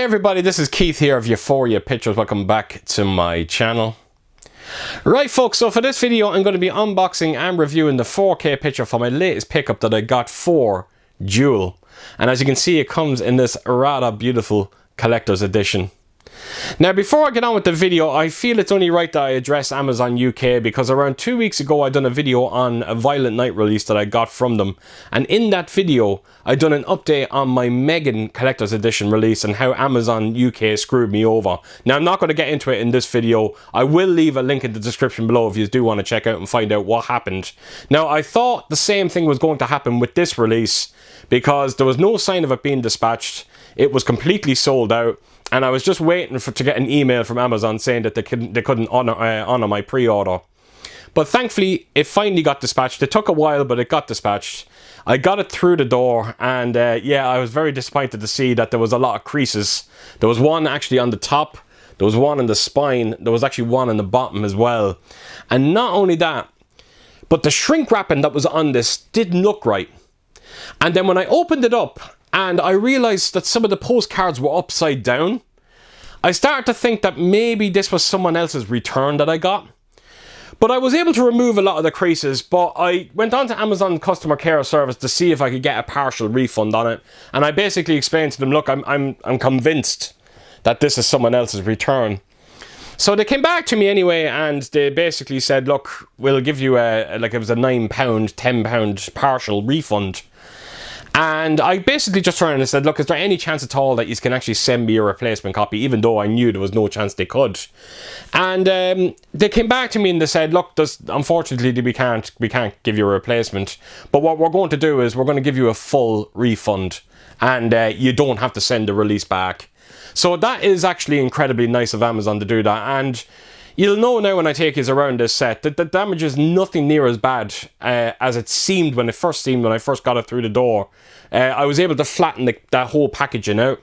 everybody, this is Keith here of Euphoria Pictures. Welcome back to my channel. Right folks, so for this video I'm going to be unboxing and reviewing the 4K picture for my latest pickup that I got for Duel. And as you can see, it comes in this rather beautiful collector's edition. Now before I get on with the video, I feel it's only right that I address Amazon UK, because around 2 weeks ago I done a video on a Violent Night release that I got from them, and in that video I done an update on my Megan collector's edition release and how Amazon UK screwed me over. Now I'm not going to get into it in this video. I will leave a link in the description below if you do want to check out and find out what happened. Now I thought the same thing was going to happen with this release, because there was no sign of it being dispatched. It was completely sold out. And I was just waiting to get an email from Amazon saying that they couldn't honor my pre-order. But thankfully, it finally got dispatched. It took a while, but it got dispatched. I got it through the door, and yeah, I was very disappointed to see that there was a lot of creases. There was one actually on the top, there was one on the spine, there was actually one on the bottom as well. And not only that, but the shrink wrapping that was on this didn't look right. And then when I opened it up, and I realised that some of the postcards were upside down, I started to think that maybe this was someone else's return that I got. But I was able to remove a lot of the creases, but I went on to Amazon customer care service to see if I could get a partial refund on it. And I basically explained to them, look, I'm convinced that this is someone else's return. So they came back to me anyway, and they basically said, look, we'll give you like it was a £9, £10 partial refund. And I basically just turned and said, look, is there any chance at all that you can actually send me a replacement copy, even though I knew there was no chance they could. And they came back to me and they said, look, unfortunately we can't give you a replacement, but what we're going to do is we're going to give you a full refund, and you don't have to send the release back. So that is actually incredibly nice of Amazon to do that. And you'll know now when I take you around this set that the damage is nothing near as bad as it seemed when I first got it through the door. I was able to flatten that whole packaging out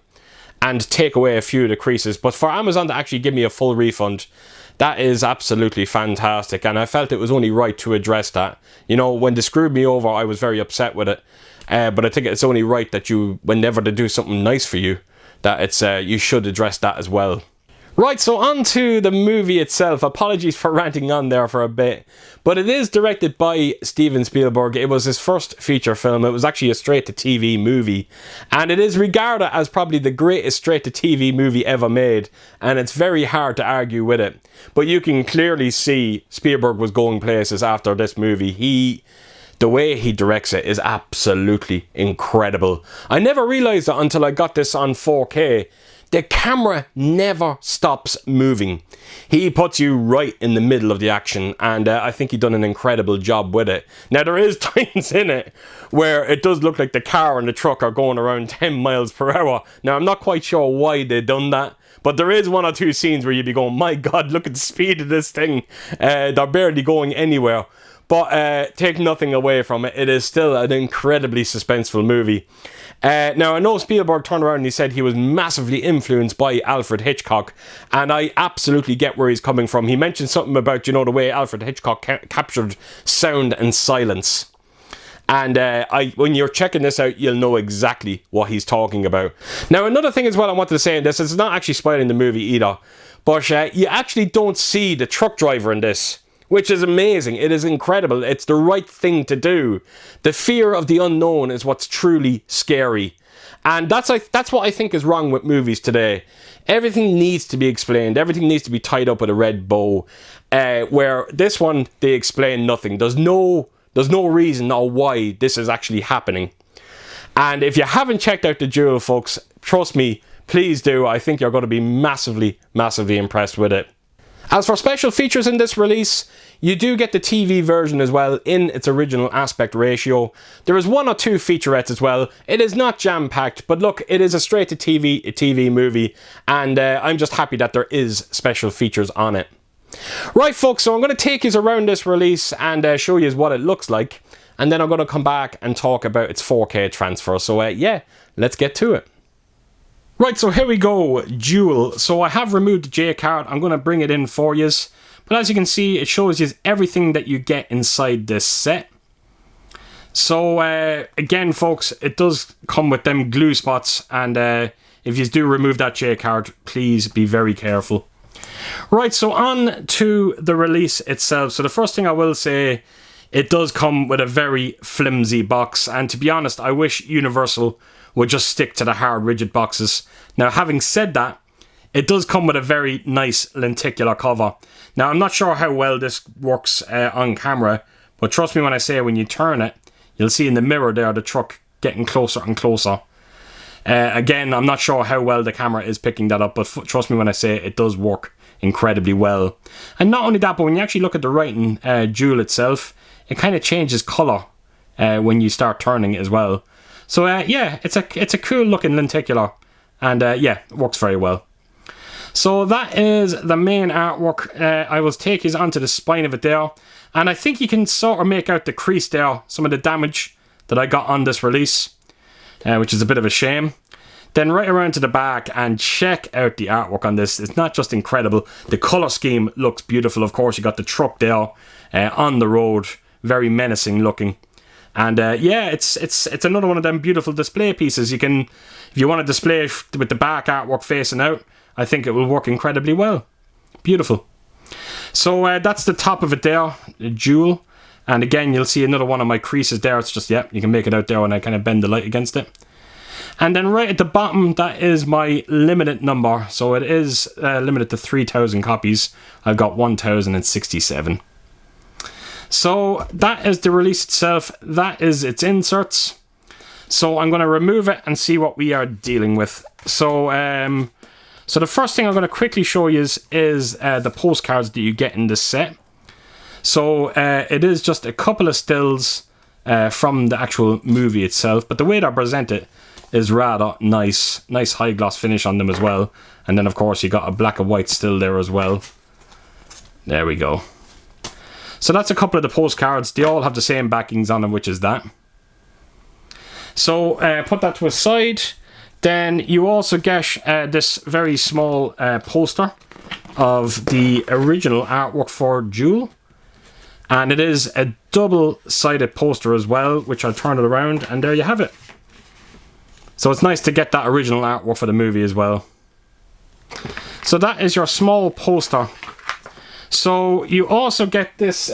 and take away a few of the creases. But for Amazon to actually give me a full refund, that is absolutely fantastic. And I felt it was only right to address that. You know, when they screwed me over, I was very upset with it. But I think it's only right that whenever they do something nice for you, that you should address that as well. Right, so on to the movie itself. Apologies for ranting on there for a bit, but it is directed by Steven Spielberg. It was his first feature film. It was actually a straight-to-TV movie, and it is regarded as probably the greatest straight-to-TV movie ever made, and it's very hard to argue with it. But you can clearly see Spielberg was going places after this movie. The way he directs it is absolutely incredible. I never realised that until I got this on 4K. The camera never stops moving. He puts you right in the middle of the action, and I think he done an incredible job with it. Now there is times in it where it does look like the car and the truck are going around 10 miles per hour. Now I'm not quite sure why they done that, but there is one or two scenes where you'd be going, my god, look at the speed of this thing. They're barely going anywhere. But take nothing away from it, it is still an incredibly suspenseful movie. Now, I know Spielberg turned around and he said he was massively influenced by Alfred Hitchcock, and I absolutely get where he's coming from. He mentioned something about, you know, the way Alfred Hitchcock captured sound and silence. And when you're checking this out, you'll know exactly what he's talking about. Now, another thing as well I wanted to say in this, it's not actually spoiling the movie either, but you actually don't see the truck driver in this, which is amazing. It is incredible. It's the right thing to do. The fear of the unknown is what's truly scary. And that's what I think is wrong with movies today. Everything needs to be explained. Everything needs to be tied up with a red bow. Where this one, they explain nothing. There's no reason or why this is actually happening. And if you haven't checked out the Duel, folks, trust me, please do. I think you're going to be massively, massively impressed with it. As for special features in this release, you do get the TV version as well in its original aspect ratio. There is one or two featurettes as well. It is not jam-packed, but look, it is a straight-to-TV movie, and I'm just happy that there is special features on it. Right, folks, so I'm going to take you around this release and show you what it looks like, and then I'm going to come back and talk about its 4K transfer. So yeah, let's get to it. Right, so here we go, Duel. So I have removed the J card. I'm going to bring it in for you. But as you can see, it shows you everything that you get inside this set. So again, folks, it does come with them glue spots, and if you do remove that J card, please be very careful. Right, so on to the release itself. So the first thing I will say, it does come with a very flimsy box, and to be honest, I wish Universal would just stick to the hard, rigid boxes. Now, having said that, it does come with a very nice lenticular cover. Now, I'm not sure how well this works on camera, but trust me when I say when you turn it, you'll see in the mirror there the truck getting closer and closer. Again, I'm not sure how well the camera is picking that up, but trust me when I say it does work incredibly well. And not only that, but when you actually look at the writing Duel itself, it kind of changes colour when you start turning it as well. So yeah, it's a cool looking lenticular, and yeah, it works very well. So that is the main artwork. I will take you onto the spine of it there, and I think you can sort of make out the crease there, some of the damage that I got on this release, which is a bit of a shame. Then right around to the back, and check out the artwork on this. It's not just incredible, the colour scheme looks beautiful. Of course, you got the truck there on the road, very menacing looking. And yeah, it's another one of them beautiful display pieces. You can, if you want to display with the back artwork facing out, I think it will work incredibly well. Beautiful. So that's the top of it there, the Duel. And again, you'll see another one of my creases there. It's just, yeah, you can make it out there when I kind of bend the light against it. And then right at the bottom, that is my limited number. So it is limited to 3,000 copies. I've got 1,067. So that is the release itself. That is its inserts. So I'm going to remove it and see what we are dealing with. So so the first thing I'm going to quickly show you is the postcards that you get in this set. So it is just a couple of stills from the actual movie itself, but the way they're presented is rather nice. Nice high gloss finish on them as well. And then of course you got a black and white still there as well. There we go. So that's a couple of the postcards. They all have the same backings on them, which is that. So put that to a side. Then you also get this very small poster of the original artwork for Duel. And it is a double-sided poster as well, which I'll turn it around, and there you have it. So it's nice to get that original artwork for the movie as well. So that is your small poster. So you also get this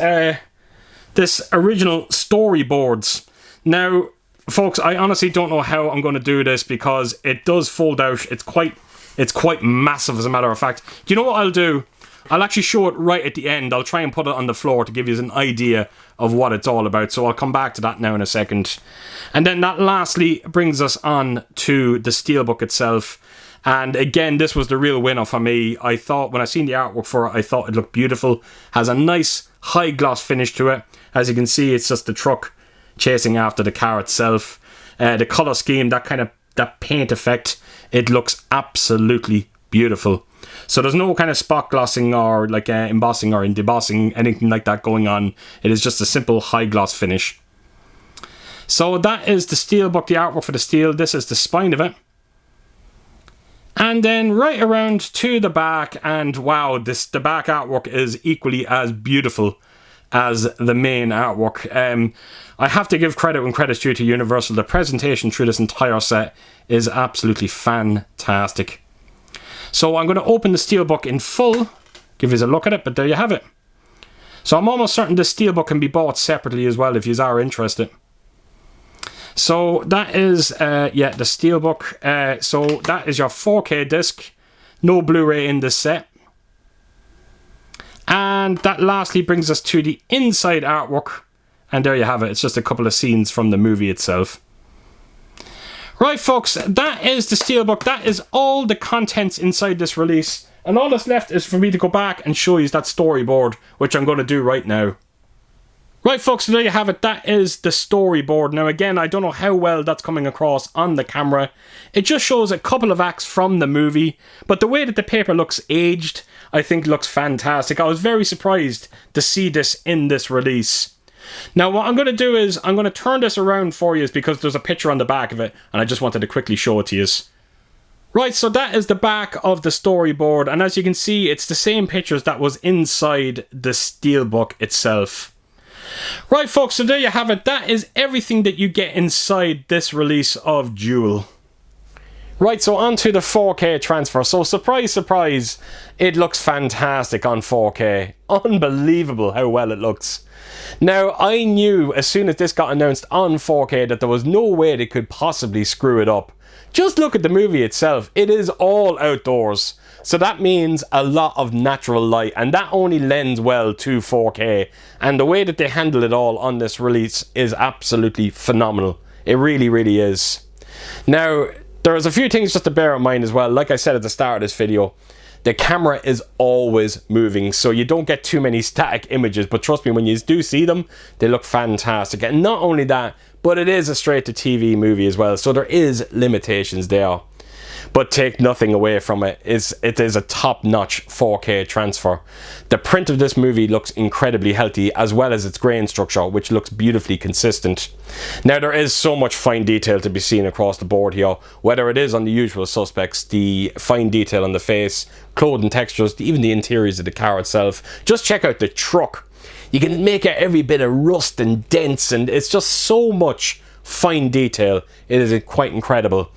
this original storyboards. Now, folks, I honestly don't know how I'm going to do this because it does fold out. It's quite massive, as a matter of fact. Do you know what I'll do? I'll actually show it right at the end. I'll try and put it on the floor to give you an idea of what it's all about. So I'll come back to that now in a second. And then that lastly brings us on to the Steelbook itself. And again, this was the real winner for me. I thought, when I seen the artwork for it, I thought it looked beautiful. Has a nice high gloss finish to it. As you can see, it's just the truck chasing after the car itself. The colour scheme, that paint effect, it looks absolutely beautiful. So there's no kind of spot glossing or like embossing or debossing, anything like that going on. It is just a simple high gloss finish. So that is the Steelbook, the artwork for the steel. This is the spine of it. And then right around to the back, and wow, the back artwork is equally as beautiful as the main artwork. I have to give credit when credit's due to Universal. The presentation through this entire set is absolutely fantastic. So I'm going to open the Steelbook in full, give you a look at it, but there you have it. So I'm almost certain the Steelbook can be bought separately as well if you are interested. So that is, yeah, the Steelbook. So that is your 4K disc. No Blu-ray in this set. And that lastly brings us to the inside artwork. And there you have it. It's just a couple of scenes from the movie itself. Right, folks, that is the Steelbook. That is all the contents inside this release. And all that's left is for me to go back and show you that storyboard, which I'm going to do right now. Right, folks, so there you have it. That is the storyboard. Now, again, I don't know how well that's coming across on the camera. It just shows a couple of acts from the movie, but the way that the paper looks aged, I think looks fantastic. I was very surprised to see this in this release. Now, what I'm going to do is, I'm going to turn this around for you because there's a picture on the back of it, and I just wanted to quickly show it to you. Right, so that is the back of the storyboard, and as you can see, it's the same pictures that was inside the Steelbook itself. Right, folks, so there you have it. That is everything that you get inside this release of Duel. Right, so on to the 4K transfer. So surprise, surprise, it looks fantastic on 4K. Unbelievable how well it looks. Now, I knew as soon as this got announced on 4K that there was no way they could possibly screw it up. Just look at the movie itself. It is all outdoors. So that means a lot of natural light, and that only lends well to 4K. And the way that they handle it all on this release is absolutely phenomenal. It really, really is. Now, there's a few things just to bear in mind as well. Like I said at the start of this video, the camera is always moving, so you don't get too many static images, but trust me, when you do see them, they look fantastic. And not only that, but it is a straight to TV movie as well, so there is limitations there. But take nothing away from it, it is a top-notch 4K transfer. The print of this movie looks incredibly healthy, as well as its grain structure, which looks beautifully consistent. Now, there is so much fine detail to be seen across the board here, whether it is on the usual suspects, the fine detail on the face, clothing textures, even the interiors of the car itself. Just check out the truck. You can make out every bit of rust and dents, and it's just so much fine detail. It is quite incredible.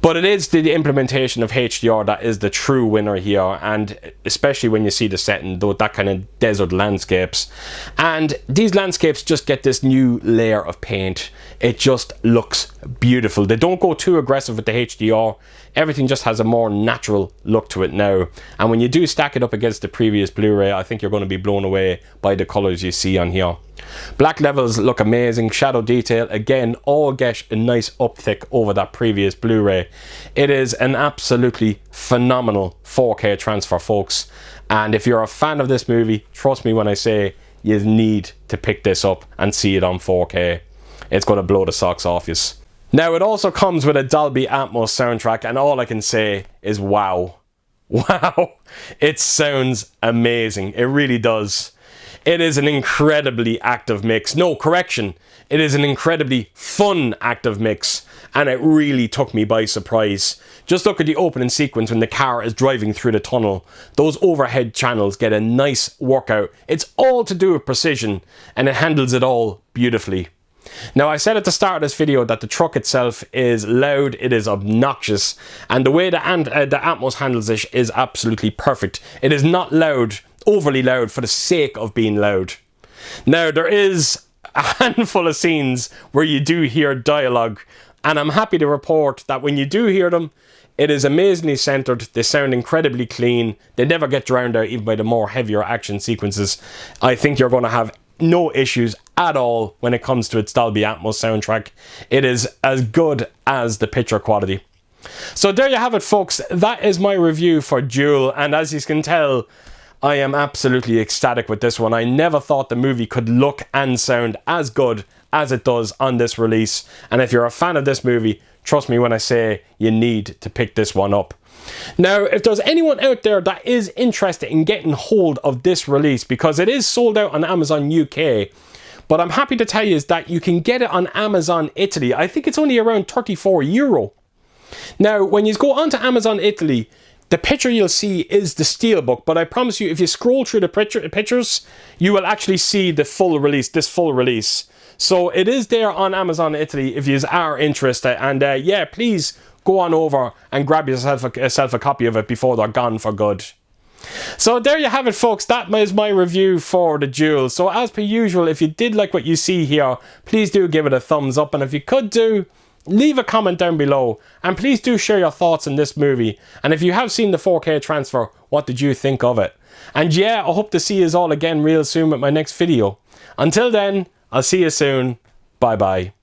But it is the implementation of HDR that is the true winner here, and especially when you see the setting, though, that kind of desert landscapes. And these landscapes just get this new layer of paint. It just looks beautiful. They don't go too aggressive with the HDR. Everything just has a more natural look to it now. And when you do stack it up against the previous Blu-ray, I think you're going to be blown away by the colors you see on here. Black levels look amazing. Shadow detail, again, all get a nice uptick over that previous Blu-ray. It is an absolutely phenomenal 4K transfer, folks. And if you're a fan of this movie, trust me when I say you need to pick this up and see it on 4K. It's going to blow the socks off you. Now, it also comes with a Dolby Atmos soundtrack, and all I can say is wow. Wow. It sounds amazing. It really does. It is an incredibly active mix. No, correction. It is an incredibly fun active mix, and it really took me by surprise. Just look at the opening sequence when the car is driving through the tunnel. Those overhead channels get a nice workout. It's all to do with precision, and it handles it all beautifully. Now, I said at the start of this video that the truck itself is loud, it is obnoxious, and the way the Atmos handles it is absolutely perfect. It is not loud, overly loud for the sake of being loud. Now, there is a handful of scenes where you do hear dialogue, and I'm happy to report that when you do hear them, it is amazingly centered. They sound incredibly clean. They never get drowned out even by the more heavier action sequences. I think you're going to have no issues at all when it comes to its Dolby Atmos soundtrack. It is as good as the picture quality. So there you have it, folks. That is my review for Duel, and as you can tell, I am absolutely ecstatic with this one. I never thought the movie could look and sound as good as it does on this release, and if you're a fan of this movie, trust me when I say you need to pick this one up. Now, if there's anyone out there that is interested in getting hold of this release, because it is sold out on Amazon UK, but I'm happy to tell you is that you can get it on Amazon Italy. I think it's only around €34. Now, when you go onto Amazon Italy, the picture you'll see is the Steelbook, but I promise you, if you scroll through the pictures, you will actually see the full release, this full release. So it is there on Amazon Italy if you are interested, and yeah, please go on over and grab yourself a copy of it before they're gone for good. So there you have it, folks. That is my review for the Duel. So as per usual, if you did like what you see here, please do give it a thumbs up, and if you could do, leave a comment down below, and please do share your thoughts on this movie. And if you have seen the 4K transfer, what did you think of it? And yeah, I hope to see you all again real soon with my next video. Until then, I'll see you soon. Bye bye.